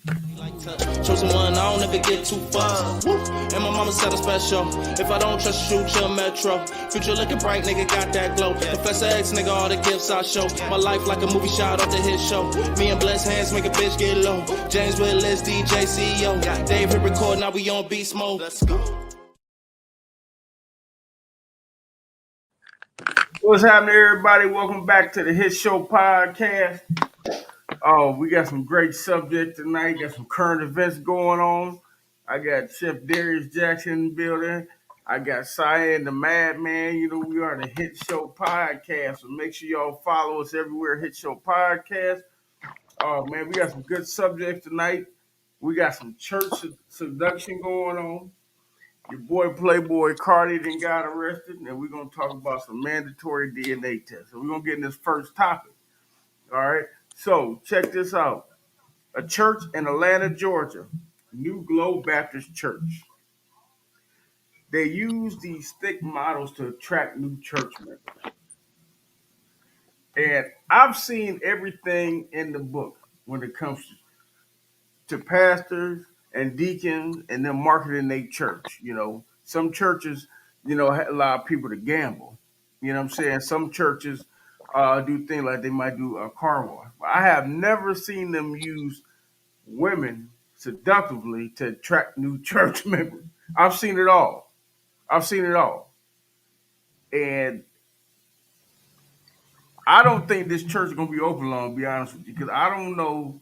Chosen one, I don't ever get too far. Woo. And my mama said I'm special. If I don't trust you, shoot your metro. Future looking bright, nigga, got that glow. Professor X, nigga, all the gifts I show. My life like a movie shot off the hit show. Me and blessed hands make a bitch get low. James Willis, DJ CEO. Dave hit record, now we on beast mode. Let's go. What's happening, everybody? Welcome back to the Hit Show podcast. Oh, we got some great subjects tonight. Got some current events going on. I got Chef Darius Jackson in the building. I got Cyan the Madman. You know, we are the Hit Show podcast. So make sure y'all follow us everywhere, Hit Show podcast. Oh, man, we got some good subjects tonight. We got some church seduction going on. Your boy Playboi Carti then got arrested, and we're going to talk about some mandatory DNA tests. So we're going to get in this first topic. All right. So check this out. A church in Atlanta, Georgia, New Glow Baptist Church. They use these stick models to attract new church members. And I've seen everything in the book when it comes to pastors and deacons and them marketing their church. You know, some churches, allow people to gamble. You know what I'm saying? Some churches do things like they might do a car wash. But I have never seen them use women seductively to attract new church members. I've seen it all. I've seen it all. And I don't think this church is going to be open long, to be honest with you, because I don't know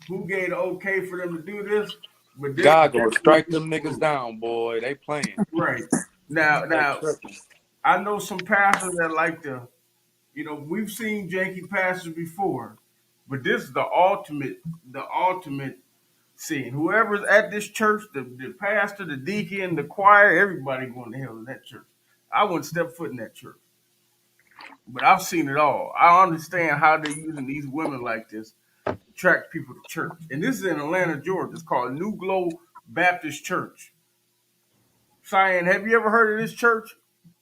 who gave the okay for them to do this. But God gonna strike them niggas down, boy. They playing. Right. Now, I know some pastors that like to, we've seen janky pastors before, but this is the ultimate scene. Whoever's at this church, the pastor, the deacon, the choir, everybody going to hell in that church. I wouldn't step foot in that church. But I've seen it all. I understand how they're using these women like this to attract people to church. And this is in Atlanta, Georgia. It's called New Glow Baptist Church. Cyan, have you ever heard of this church?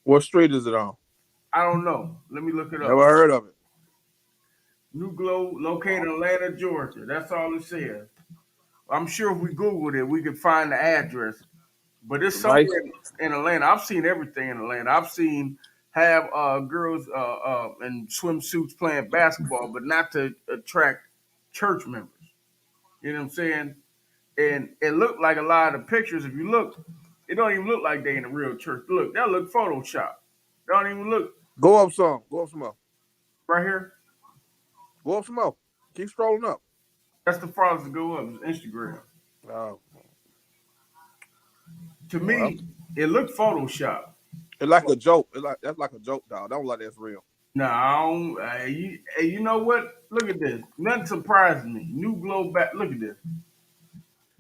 What street is it on? I don't know. Let me look it up. Never heard of it. New Glow, located in Atlanta, Georgia. That's all it says. I'm sure if we Googled it, we could find the address. But it's somewhere in Atlanta. I've seen everything in Atlanta. I've seen girls in swimsuits playing basketball, but not to attract church members. You know what I'm saying? And it looked like a lot of the pictures, if you look, it don't even look like they in a real church. Look, that look Photoshop. Don't even look. Go up some. Go up some more. Right here? Go up some more. Keep scrolling up. That's the farthest to go up. It's Instagram. To me, it looked Photoshop. It's like a joke. That's like a joke, dog. I don't like that's real. No, you know what? Look at this. Nothing surprises me. New Glow back. Look at this.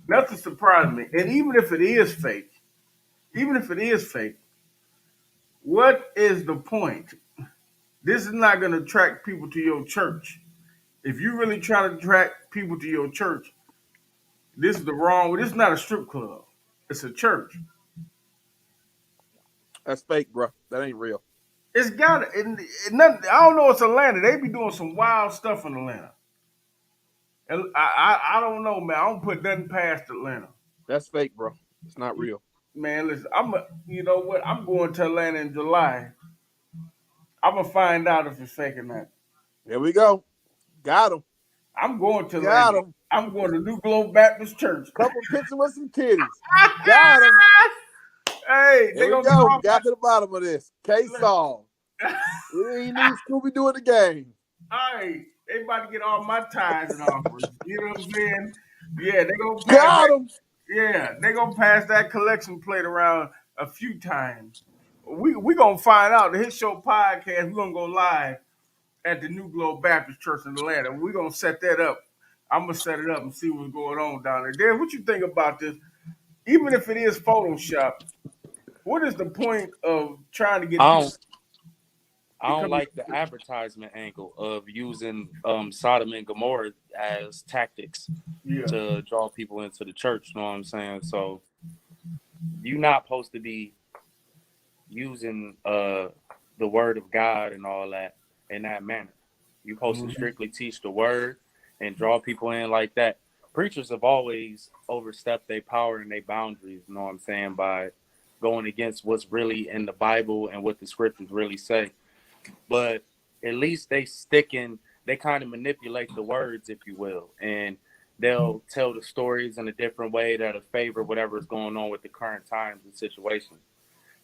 Nothing surprises me. And even if it is fake, what is the point? This is not going to attract people to your church. If you really try to attract people to your church, this is the wrong way. This is not a strip club. It's a church. That's fake, bro. That ain't real. It's got it. I don't know. It's Atlanta. They be doing some wild stuff in Atlanta. And I don't know, man. I don't put nothing past Atlanta. That's fake, bro. It's not real. Man, listen. You know what? I'm going to Atlanta in July. I'm gonna find out if it's fake or not. There we go. Got him. I'm going to Got Atlanta. him. I'm going to New Glow Baptist Church. Couple pictures with some titties. Got him. Hey, there we go. Got to the bottom of this. Case solved. We ain't need Scooby Doo in the game. All right, they about to get all my ties and offers. You know what I'm saying? Yeah, they gonna got him. Yeah, they gonna pass that collection plate around a few times. We gonna find out. The Hit Show podcast. We're gonna go live at the New Glow Baptist Church in Atlanta. We're gonna set that up. I'm gonna set it up and see what's going on down there. Dan, what you think about this? Even if it is Photoshop, what is the point of trying to get? I don't like the advertisement angle of using Sodom and Gomorrah as tactics to draw people into the church. You know what I'm saying? So you're not supposed to be using the word of God and all that in that manner. You're supposed to strictly teach the word and draw people in like that. preachers have always overstepped their power and their boundaries, you know what I'm saying, by going against what's really in the Bible and what the scriptures really say. But at least they kind of manipulate the words, if you will, and they'll tell the stories in a different way that'll favor whatever is going on with the current times and situations.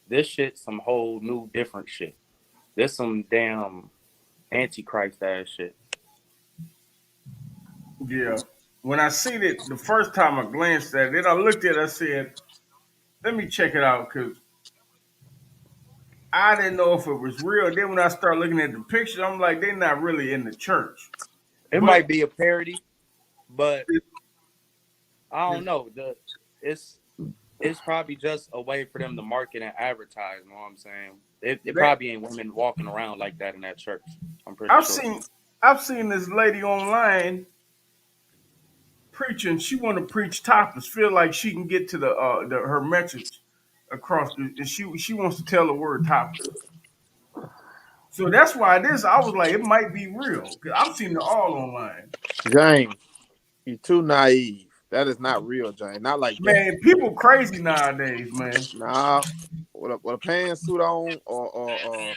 This shit's some whole new different shit. This some damn antichrist ass shit. Yeah. When I seen it the first time, I glanced at it. Then I looked at it. I said, "Let me check it out," because I didn't know if it was real. Then when I started looking at the pictures, I'm like, they're not really in the church. It But might be a parody, but I don't know. It's probably just a way for them to market and advertise. You know what I'm saying? It probably ain't women walking around like that in that church. I'm pretty I've sure. I've seen this lady online preaching. She want to preach topless. Feel like she can get to her message across. And she wants to tell the word topless. So that's why this. I was like, it might be real because I've seen it all online. James, you're too naive. That is not real, James. Not like that. Man, people crazy nowadays, man. Nah, with a pantsuit on or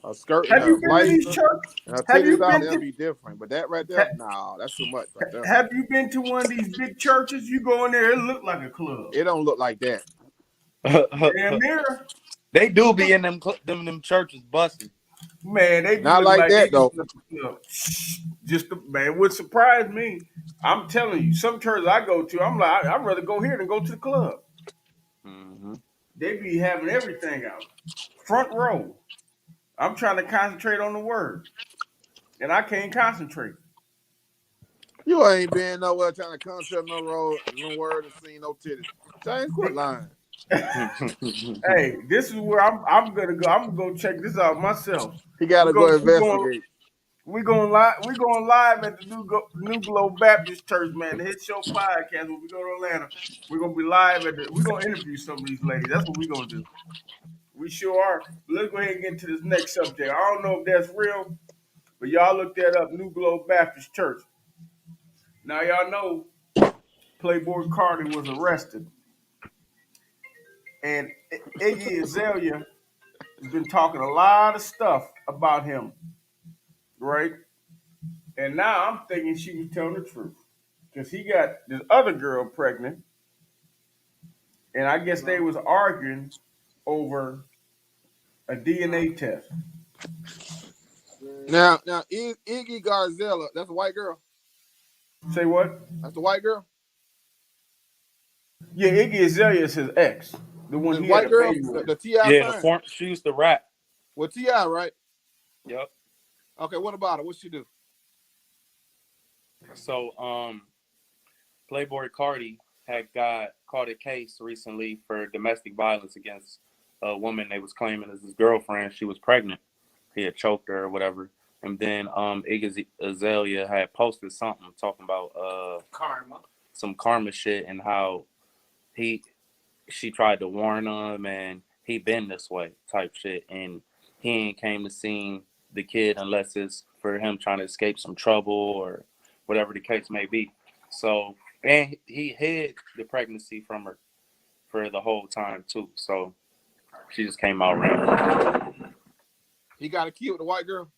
a skirt and Have a you been to these blazer churches? and her Have titties you out, been that'll to? be different. But that right there, Ha, nah, that's too much right there. have you been to one of these big churches? You go in there, it look like a club. It don't look like that. Damn near. They do be in them churches busting. Man, they be Not looking like like they that just though. left the club. Just man, would surprise me. I'm telling you, some churches I go to, I'm like, I'd rather go here than go to the club. Mm-hmm. They be having everything out. Front row. I'm trying to concentrate on the word. And I can't concentrate. You ain't been nowhere trying to concentrate no road, no word, and see no titties. James, quit lying. Hey, this is where I'm gonna go. I'm gonna go check this out myself. He We gotta go go we going investigate. we going live at the New Globe Baptist Church, man. The Hit Show podcast. When we go to Atlanta, we're gonna be live we're gonna interview some of these ladies. That's what we're gonna do. We sure are. But let's go ahead and get into this next subject. I don't know if that's real, but y'all look that up. New Globe Baptist Church. Now y'all know Playboi Carti was arrested, and Iggy Azalea has been talking a lot of stuff about him, right? And now I'm thinking she was telling the truth because he got this other girl pregnant, and I guess they was arguing over a DNA test. Now, Iggy Garzella, that's a white girl. Say what? That's the white girl. Yeah, Iggy Azalea is his ex, the one The he had white a girl, baby with. the T.I. Yeah, sign. she used to rap. With T.I., right? Yep. Okay, what about her? What she do? So, Playboi Carti had got caught a case recently for domestic violence against a woman they was claiming as his girlfriend. She was pregnant. He had choked her or whatever. And then Iggy Azalea had posted something talking about some karma shit and how she tried to warn him and he been this way type shit. And he ain't came to see the kid unless it's for him trying to escape some trouble or whatever the case may be. So, and he hid the pregnancy from her for the whole time too. So she just came out random. He got a kid with the white girl.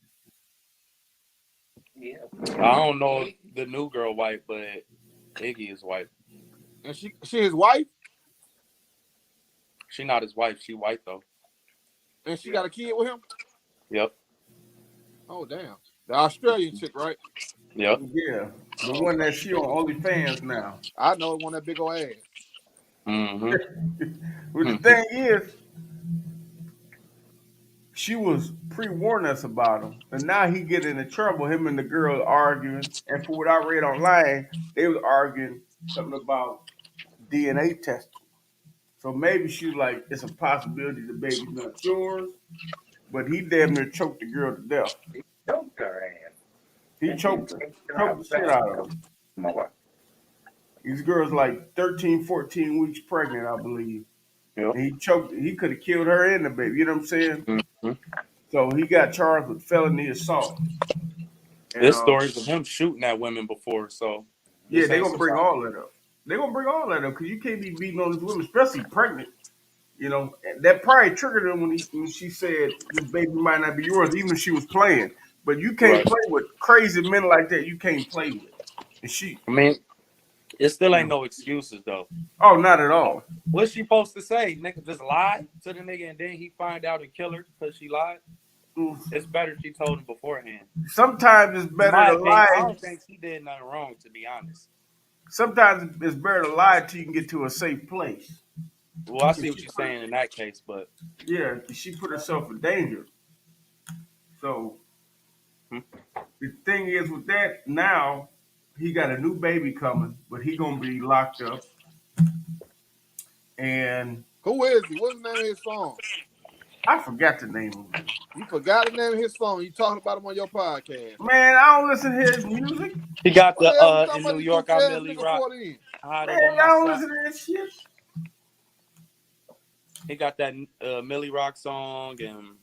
I don't know if the new girl white, but Iggy is white. And she his wife. She not his wife. She white though. And she got a kid with him. Yep. Oh damn, the Australian chick, right? Yep. Yeah, the one that she on OnlyFans now. I know one that big old ass. Mm-hmm. But the thing is, she was pre-warning us about him, and now he get into trouble. Him and the girl arguing, and for what I read online, they was arguing something about DNA testing. So maybe she's like, it's a possibility the baby's not yours, but he damn near choked the girl to death. Choked her ass. He choked the shit out of her. These girls like 13, 14 weeks pregnant, I believe. Yep. And he could have killed her and the baby, you know what I'm saying? Mm-hmm. So he got charged with felony assault. There's stories of him shooting at women before, so Yeah, they're gonna bring all that up. They're gonna bring all that up because you can't be beating on these women, especially pregnant. You know, that probably triggered him when she said this baby might not be yours, even if she was playing. But you can't Right. play with crazy men like that. You can't play with. And she, I mean, it still you ain't know, no excuses though. oh, not at all. What's she supposed to say? Nigga just lie to the nigga and then he find out and kill her because she lied? It's better she told him beforehand. Sometimes it's In better my to opinion, I lie. don't think she did nothing wrong, to be honest. Sometimes it's better to lie till you can get to a safe place. Well, I see what you're saying in that case, but Yeah, she put herself in danger. So the thing is with that, now he got a new baby coming, but he gonna be locked up. And Who is he? What's the name of his song? I forgot the name of it. You forgot the name of his song. You talking about him on your podcast. Man, I don't listen to his music. he got What the the hell we talking in about New this York, goofy I ass Millie nigga Rock for then? hotter Man, than I my don't sock. listen to that shit. He got that Millie Rock song and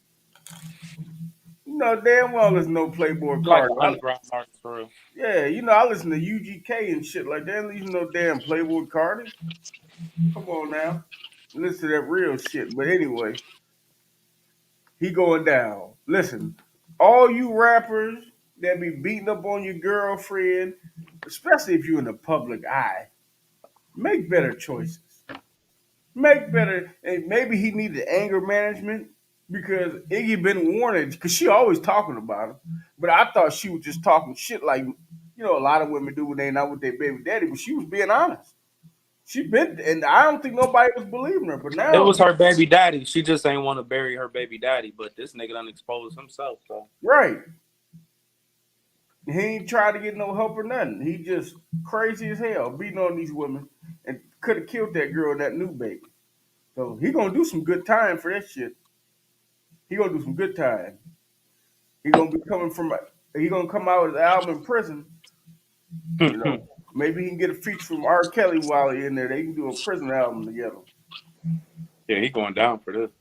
You know damn well there's no Playboi like an Carti. underground artist for real. Yeah, you know I listen to UGK and shit like that. Ain't even no damn Playboi Carti. Come on now, listen to that real shit. But anyway, he going down. Listen, all you rappers that be beating up on your girlfriend, especially if you're in the public eye, make better choices. Make better. And maybe he needed anger management because Iggy been warning because she always talking about him. But I thought she was just talking shit like a lot of women do when they not with their baby daddy. But she was being honest. She been, and I don't think nobody was believing her. But It now, was her baby daddy. She just ain't want to bury her baby daddy, but this nigga done exposed himself. So right, he ain't tried to get no help or nothing. He just crazy as hell, beating on these women, and could have killed that girl and that new baby. So he gonna do some good time for that shit. He gonna do some good time. He gonna be coming from. He gonna come out with an album in prison. You yeah, know, maybe he can get a feature from R. Kelly while he in there. They can do a prison album together. he going down for this.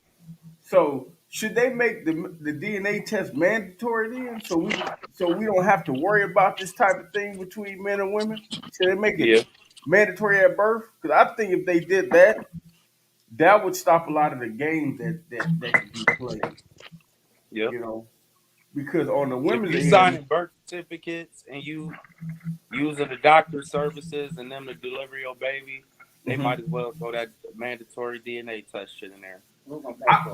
So should they make the DNA test mandatory then? So we don't have to worry about this type of thing between men and women. Should they make it Yeah, mandatory at birth? Because I think if they did that, that would stop a lot of the games that could be played. yeah. You know, because on the If women's you end, signing birth certificates and you using the doctor services and them to deliver your baby, they might mhm. as well throw that mandatory DNA test shit in there.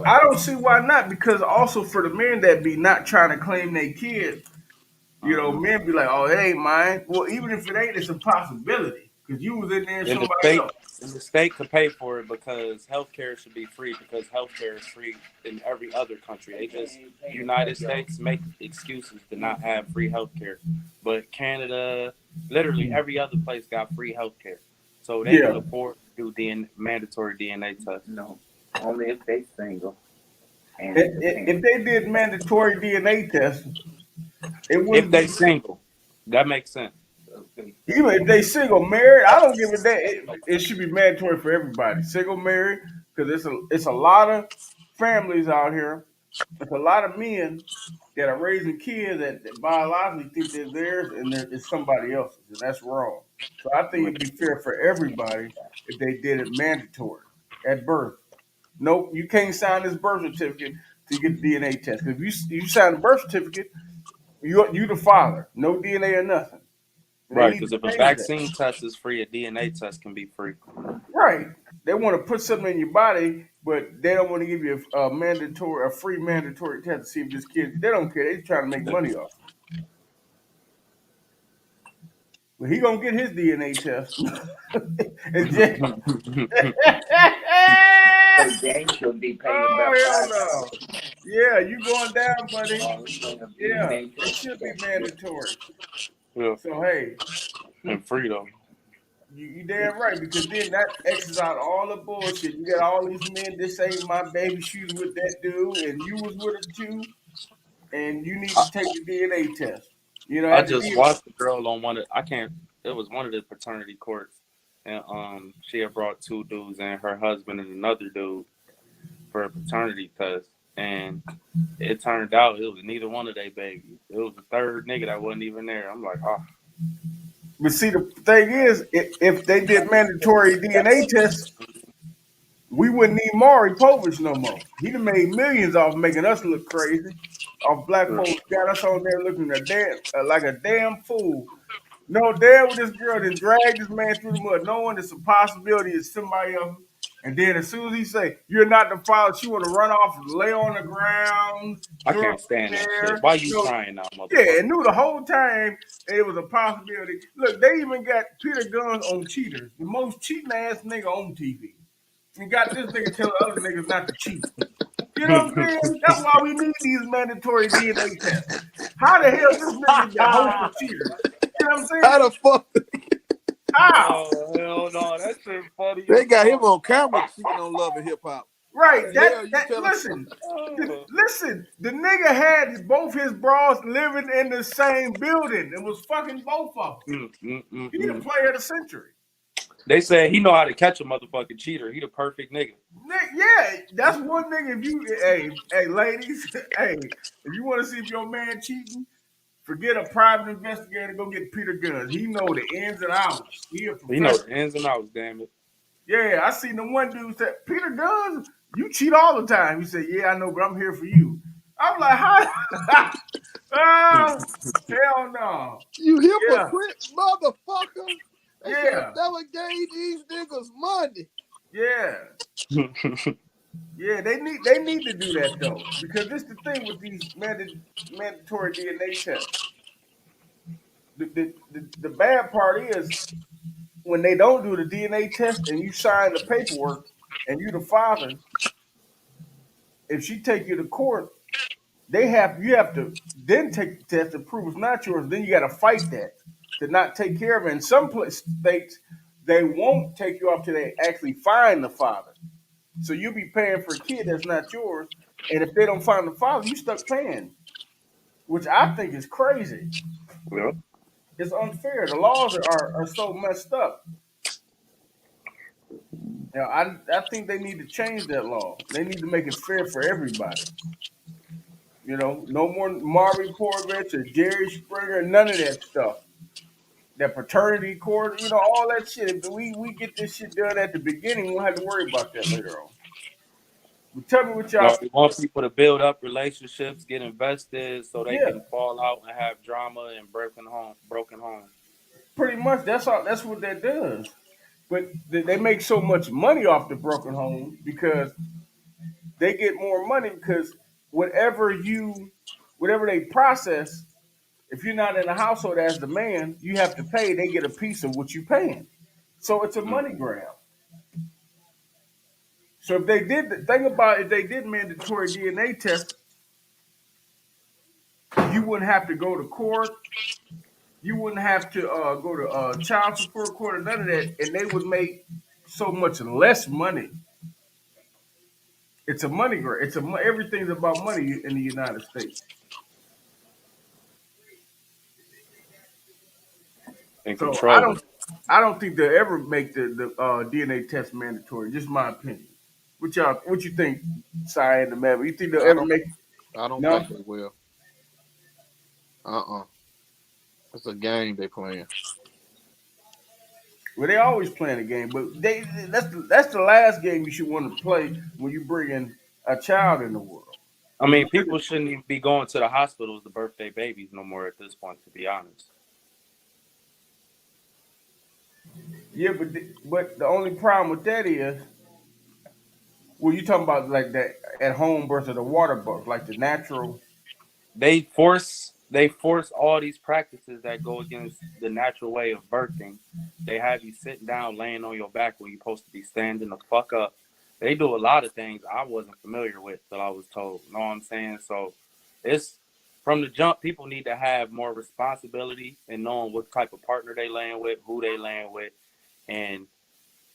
I don't see why not. Because also for the men that be not trying to claim their kid, Uh-huh. men be like, "Oh, it ain't mine." Well, even if it ain't, it's a possibility because you was in there and And the somebody state else. and the state could pay for it because healthcare should be free because healthcare is free in every other country. They just United States make excuses to not have free healthcare. But Canada, literally every other place got free healthcare. So they Yeah, could afford to do mandatory DNA tests. No, only if they single and if, independent. if they did mandatory DNA tests, it If wouldn't they be. single. That makes sense. Even if they single, married, I don't give a damn. It should be mandatory for everybody, single, married, because it's a lot of families out here. It's a lot of men that are raising kids that biologically think they're theirs and it's somebody else's, and that's wrong. So I think it'd be fair for everybody if they did it mandatory at birth. Nope, you can't sign this birth certificate to get the DNA test. Because if you sign the birth certificate, you the father, no DNA or nothing. And they Right, need because to if a change that. vaccine test is free, a DNA test can be free. Right. They want to put something in your body, but they don't want to give you a free mandatory test to see if this kid. They don't care. They just trying to make money off. But he gonna get his DNA test. And So James should be paying oh about hell $5. no! Yeah, you going down, buddy? He's going to Yeah, DNA it test. should be Yes, yes. mandatory. Yeah, So hey, and free though. you damn right because then that X's out all the bullshit. You got all these men. This ain't my baby. She was with that dude, and you was with her too. And you need to take the DNA test. I At the just DNA. watched the girl on one of I can't it was one of the paternity courts and she had brought two dudes and her husband and another dude for a paternity test and it turned out it was neither one of their babies. It was the third nigga that wasn't even there. I'm like, oh But see, the thing is, if they did mandatory DNA tests, we wouldn't need Maury Povich no more. He'd have made millions off making us look crazy. Off black folks got us on there looking like a damn fool. No, damn, with this girl then dragged this man through the mud, knowing it's a possibility it's somebody else. And then as soon as he say, "You're not the father," she want to run off and lay on the ground, I throw can't up in stand the that air. shit. Why you You know, crying now, yeah, motherfucker? and knew the whole time it was a possibility. Look, they even got Peter Guns on Cheaters, the most cheating ass nigga on TV. And got this nigga telling other niggas not to cheat. You know what I'm saying? That's why we need these mandatory DNA tests. How the hell is this nigga the host of Cheaters? You know what I'm How saying? the fuck How? Oh hell no, that shit funny as they got him fuck. on camera cheating on Love and Hip Hop? How Right. the hell you That telling? listen. Oh. Listen, the nigga had both his bras living in the same building and was fucking both of them. He the Mm. player of the century. They said he know how to catch a motherfucking cheater. He the perfect nigga. Yeah, that's one nigga. If you, hey, ladies, hey, if you want to see if your man cheating, forget a private investigator. Go get Peter Guns. He know the ins and outs. He a He know professional. the ins and outs, damn it. Yeah, I seen the one dude said, "Peter Guns, you cheat all the time." He said, "Yeah, I know, but I'm here for you." I'm like, "How?" Ah, hell no. You Yeah, hypocrite motherfucker! They should have yeah, never gave these niggas money. yeah. Yeah, they need to do that though, because this is the thing with these mandatory DNA tests. The bad part is when they don't do the DNA test and you sign the paperwork and you the father. If she take you to court, you have to then take the test to prove it's not yours. Then you got to fight that to not take care of it. In some states, they won't take you up till they actually find the father. So you'll be paying for a kid that's not yours, and if they don't find the father, you stuck paying, which I think is crazy. Yep. It's unfair. The laws are so messed up. You know, I think they need to change that law. They need to make it fair for everybody. You know, no more Maury Povich or Jerry Springer, none of that stuff. That paternity court, you know, all that shit. If we get this shit done at the beginning, we won't have to worry about that later on. But tell me what y'all No, think. we want people to build up relationships, get invested, so they Yeah, can fall out and have drama and broken homes. pretty much. That's all. That's what that does. But they make so much money off the broken home because they get more money because whatever you, whatever they process, if you're not in the household as the man, you have to pay. They get a piece of what you're paying. So it's a Mm. money grab. So if they did the thing about if they did mandatory DNA tests, you wouldn't have to go to court. You wouldn't have to go to child support court or none of that, and they would make so much less money. It's a money grab. Everything's about money in the United States. And So I control. don't think they'll ever make the DNA test mandatory. Just my opinion. What you think, Cy and the Maver? You think they'll I ever don't. make I don't no? think they will. It's a game they playing. Well, they always playing a game, but that's the last game you should want to play when you bring in a child in the world. I mean, people shouldn't even be going to the hospitals to birth their babies no more at this point, to be honest. Yeah, but the only problem with that is, well, you talking about like that at home versus the water birth, like the natural. They force all these practices that go against the natural way of birthing. They have you sitting down, laying on your back when you're supposed to be standing the fuck up. They do a lot of things I wasn't familiar with that I was told. You know what I'm saying? So it's from the jump. People need to have more responsibility in knowing what type of partner they laying with, who they laying with, and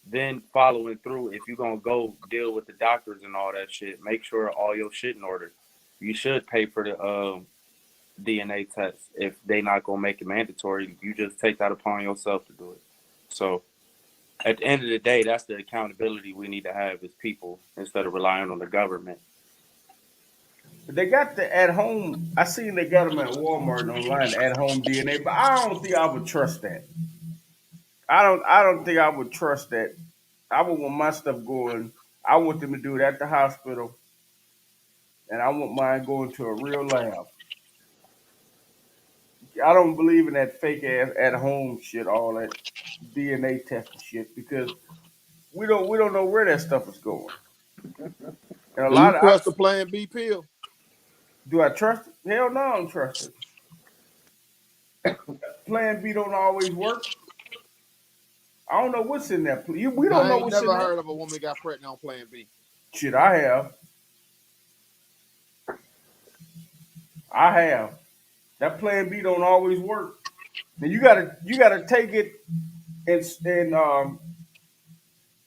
then following through. If you're gonna go deal with the doctors and all that shit, make sure all your shit in order. You should pay for the DNA test. If they not gonna make it mandatory, you just take that upon yourself to do it. So at the end of the day, that's the accountability we need to have as people instead of relying on the government. They got the at home. I seen they got them at Walmart and online, at home DNA, but I don't think I would trust that. I don't think I would trust that. I would want my stuff going. I want them to do it at the hospital, and I want mine going to a real lab. I don't believe in that fake ass at home shit, all that DNA testing shit, because we don't know where that stuff is going. And a Do you lot of trust the Plan B pill? do I trust it? Hell no, I don't trust it. Plan B don't always work. I don't know what's in that. We don't I know ain't what's in never that. heard of a woman got pregnant on Plan B. Shit, I have. I have. That Plan B don't always work. Now you gotta take it in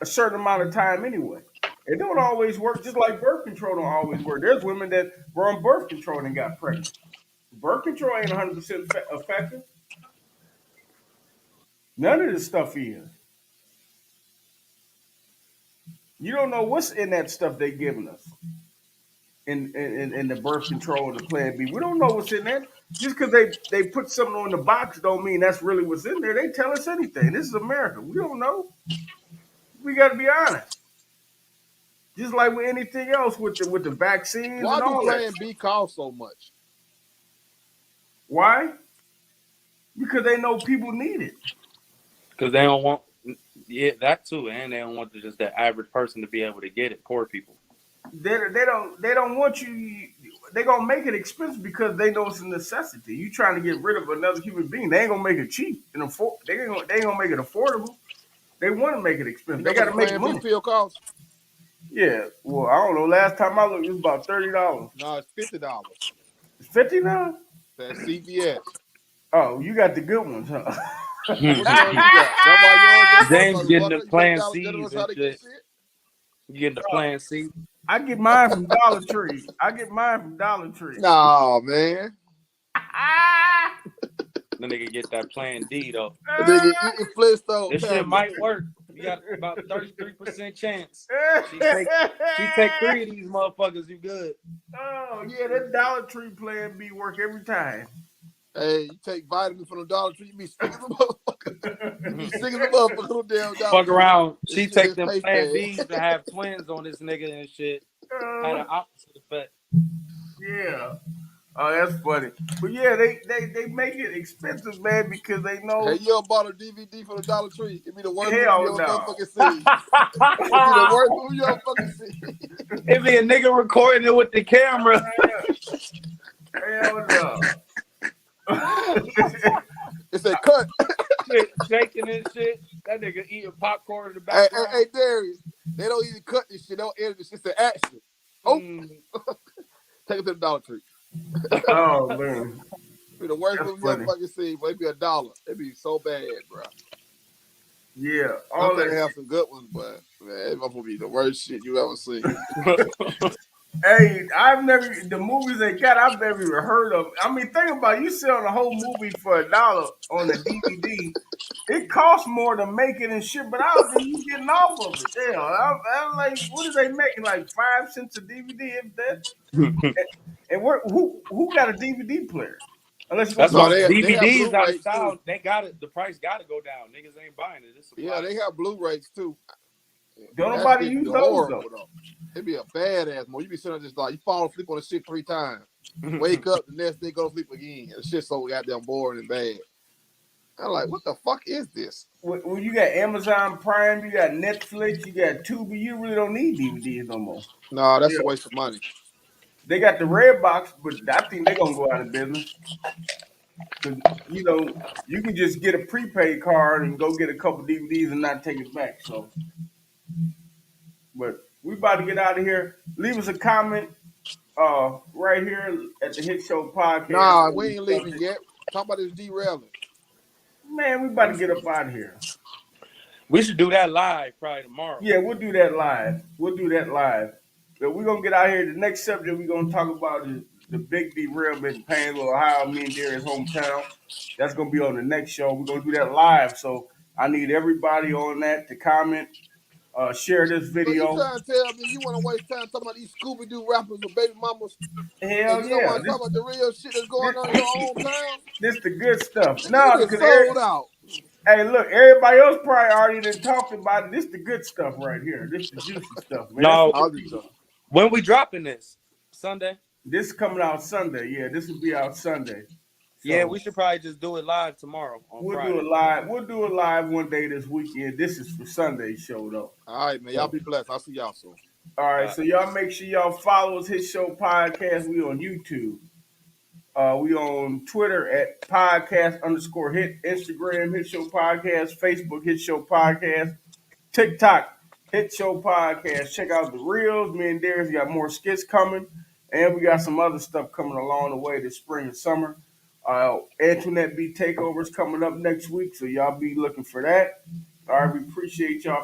a certain amount of time anyway. It don't always work. Just like birth control don't always work. There's women that were on birth control and got pregnant. Birth control ain't 100% effective. None of this stuff is. You don't know what's in that stuff they giving us in the birth control and the Plan B. We don't know what's in that. Just because they put something on the box don't mean that's really what's in there. They tell us anything. This is America. We don't know. We got to be honest. Just like with anything else with the vaccines Why and do all that. Plan B cost so much? Why? Because they know people need it. Because they don't want, yeah, that too, and they don't want just the average person to be able to get it. Poor people. They don't want you. They gonna make it expensive because they know it's a necessity. You trying to get rid of another human being? They ain't gonna make it cheap and afford. They ain't gonna make it affordable. They want to make it You expensive. know They what got the to make Plan B money. pill costs? Yeah. Well, I don't know. Last time I looked, it was about $30. No, it's $50. It's 50 now. That's CVS. Oh, you got the good ones, huh? Which one you got? That's why yours is work, James getting the motherfucker. You better Plan tell C's us how and to get shit. shit. You getting the Plan C? I get mine from Dollar Tree. I get mine from Dollar Tree. Nah, man. Then they can get that Plan D though. Nigga eating Flintstone This shit tablets. might work. You got about 33% chance. She take 3 of these motherfuckers. You good? Oh yeah, that Dollar Tree Plan B work every time. Hey, you take vitamins from the Dollar Tree, you be sick as a motherfucker. You be sick as a motherfucker on the damn Dollar Fuck Tree. around. This She shit take is them paste Plan bad. B's to have twins on this nigga and shit. Had an opposite effect. Yeah. Oh, that's funny. But yeah, they make it expensive, man, because they know. Hey, you ever bought a DVD from the Dollar Tree? It be the worst movie you Hell ever no. fucking seen. It be the worst movie you ever fucking seen. It be a nigga recording it with the camera. Hell no. It said cut. Shit, shaking and shit. That nigga eating popcorn in the Hey, background. hey, Darius, they don't even cut this shit. They don't edit this shit. It's action. Oh, take it to the Dollar Tree. Oh man. It be the worst That's movie you ever funny. fucking seen. But it be $1. It be so bad, bro. Yeah. I'm All gonna that. have some good ones, but man, it's gonna be the worst shit you ever seen. Hey, the movies they got, I've never even heard of. I mean, think about it, you selling a whole movie for $1 on a DVD. It costs more to make it and shit, but I don't think you getting off of it. Damn, I'm like, what are they making? Like 5 cents a DVD, if that? And who got a DVD player? Unless you want That's to No, why talk. they have DVDs out of Blu-rays too. style. They got it. The price got to go down. Niggas ain't buying it. It's Yeah, they have Blu-rays too. Don't That nobody shit use be those horrible though. though. It'd be a badass movie. You be sitting there just like you fall asleep on the shit 3 times. Wake up the next day, go to sleep again. The shit's so goddamn boring and bad. I'm like, what the fuck is this? When you got Amazon Prime, you got Netflix, you got Tubi, you really don't need DVDs no more. No, that's Yeah. a waste of money. They got the red box, but I think they're gonna go out of business. Cause you can just get a prepaid card and go get a couple DVDs and not take it back. So, but we about to get out of here. Leave us a comment right here at the Hit Show Podcast. Nah, we ain't leaving yet. Talk about this derailing. Man, we about to get up out of here. We should do that live probably tomorrow. Yeah, we'll do that live. But we're gonna get out here. The next subject we're gonna talk about is the big derailment in Painesville, Ohio, me and Darius' hometown. That's gonna be on the next show. We're gonna do that live. So I need everybody on that to comment. Share this So you video. trying to tell me you want to waste time talking about these Scooby Doo rappers or baby mamas, and Hell you don't yeah. want to talk about the real shit that's going on in This, your own town? this the good stuff. Nigga, you No, been because sold out. hey, look, everybody else probably already done talked about it. This the good stuff right here. This the juicy stuff, man. That's No, what I'll the just people. when we dropping this Sunday? This coming out Sunday. Yeah, this will be out Sunday. Yeah, So we should probably just do it live tomorrow on we'll do Friday. it live. We'll do it live one day this weekend. This is for Sunday's show though. all right, man. Y'all be blessed. I'll see y'all soon. All right, so y'all make sure y'all follow us, His Show Podcast. We on YouTube. We on Twitter at podcast_hit, Instagram Hit Show Podcast, Facebook Hit Show Podcast, TikTok Hit Show Podcast. Check out the reels. Me and Darius got more skits coming, and we got some other stuff coming along the way this spring and summer. Antoinette B Takeovers coming up next week, so y'all be looking for that. All right, we appreciate y'all.